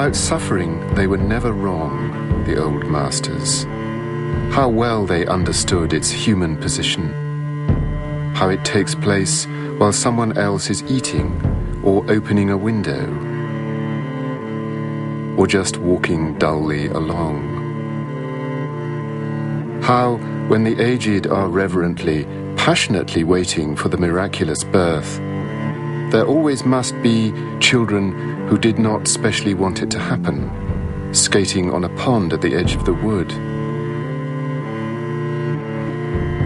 About suffering, they were never wrong, the old masters. How well they understood its human position. How it takes place while someone else is eating or opening a window, or just walking dully along. How, when the aged are reverently, passionately waiting for the miraculous birth, there always must be children who did not specially want it to happen, skating on a pond at the edge of the wood.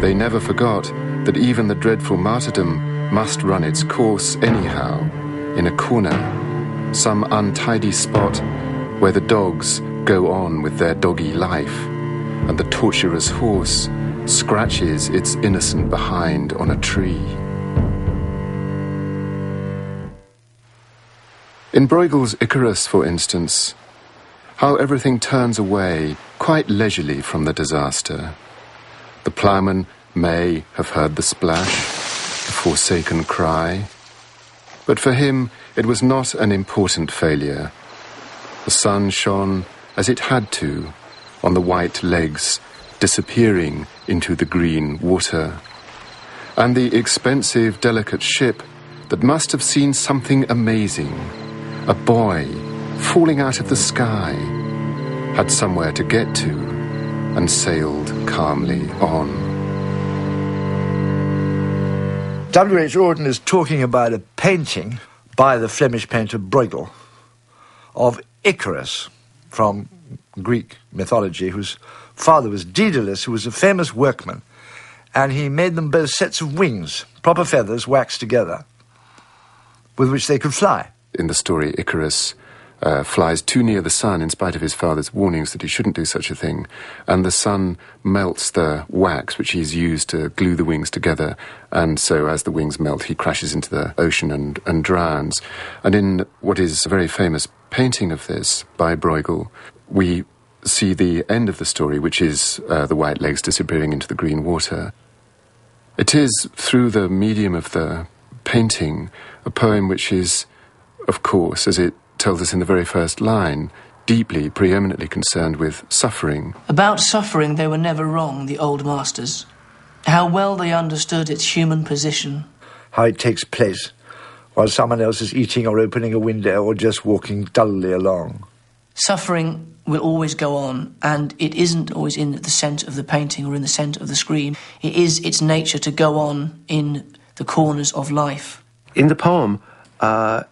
They never forgot that even the dreadful martyrdom must run its course anyhow, in a corner, some untidy spot where the dogs go on with their doggy life, and the torturous horse scratches its innocent behind on a tree. In Bruegel's Icarus, for instance, how everything turns away quite leisurely from the disaster. The ploughman may have heard the splash, the forsaken cry, but for him it was not an important failure. The sun shone as it had to on the white legs disappearing into the green water, and the expensive, delicate ship that must have seen something amazing, a boy falling out of the sky, had somewhere to get to and sailed calmly on. W.H. Auden is talking about a painting by the Flemish painter Bruegel of Icarus from Greek mythology, whose father was Daedalus, who was a famous workman, and he made them both sets of wings, proper feathers waxed together, with which they could fly. In the story, Icarus flies too near the sun in spite of his father's warnings that he shouldn't do such a thing, and the sun melts the wax which he's used to glue the wings together, and so as the wings melt he crashes into the ocean and drowns. And in what is a very famous painting of this by Bruegel, we see the end of the story, which is the white legs disappearing into the green water. It is, through the medium of the painting, a poem which is, of course, as it tells us in the very first line, deeply, preeminently concerned with suffering. About suffering they were never wrong, the old masters. How well they understood its human position. How it takes place while someone else is eating or opening a window or just walking dully along. Suffering will always go on, and it isn't always in the centre of the painting or in the centre of the screen. It is its nature to go on in the corners of life. In the poem,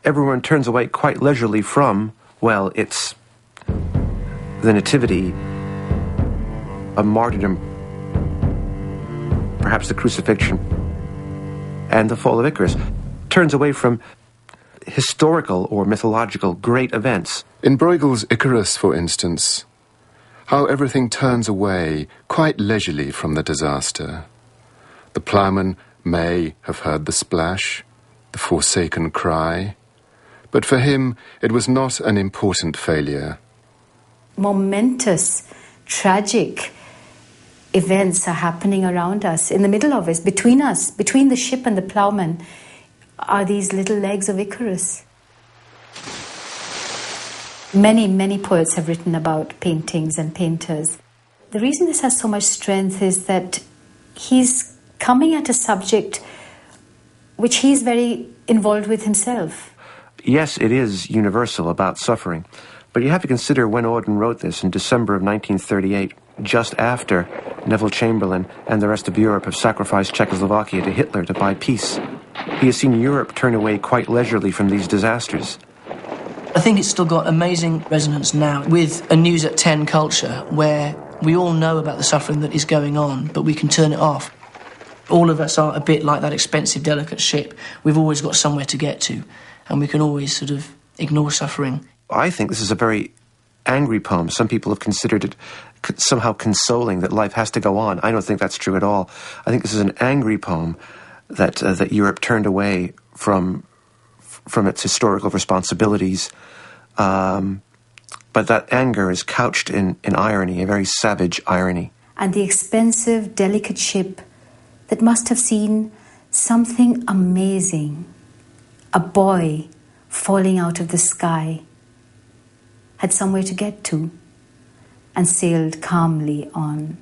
everyone turns away quite leisurely from, well, it's the nativity, a martyrdom, perhaps the crucifixion, and the fall of Icarus. Turns away from historical or mythological great events. In Bruegel's Icarus, for instance, how everything turns away quite leisurely from the disaster. The ploughman may have heard the splash, the forsaken cry, but for him it was not an important failure. Momentous, tragic events are happening around us. In the middle of us, between the ship and the ploughman, are these little legs of Icarus. Many, many poets have written about paintings and painters. The reason this has so much strength is that he's coming at a subject which he's very involved with himself. Yes, it is universal about suffering, but you have to consider when Auden wrote this in December of 1938, just after Neville Chamberlain and the rest of Europe have sacrificed Czechoslovakia to Hitler to buy peace. He has seen Europe turn away quite leisurely from these disasters. I think it's still got amazing resonance now with a news at 10 culture where we all know about the suffering that is going on, but we can turn it off. All of us are a bit like that expensive, delicate ship. We've always got somewhere to get to, and we can always sort of ignore suffering. I think this is a very angry poem. Some people have considered it somehow consoling that life has to go on. I don't think that's true at all. I think this is an angry poem that Europe turned away from its historical responsibilities. But that anger is couched in irony, a very savage irony. And the expensive, delicate ship that must have seen something amazing, a boy falling out of the sky, had somewhere to get to and sailed calmly on.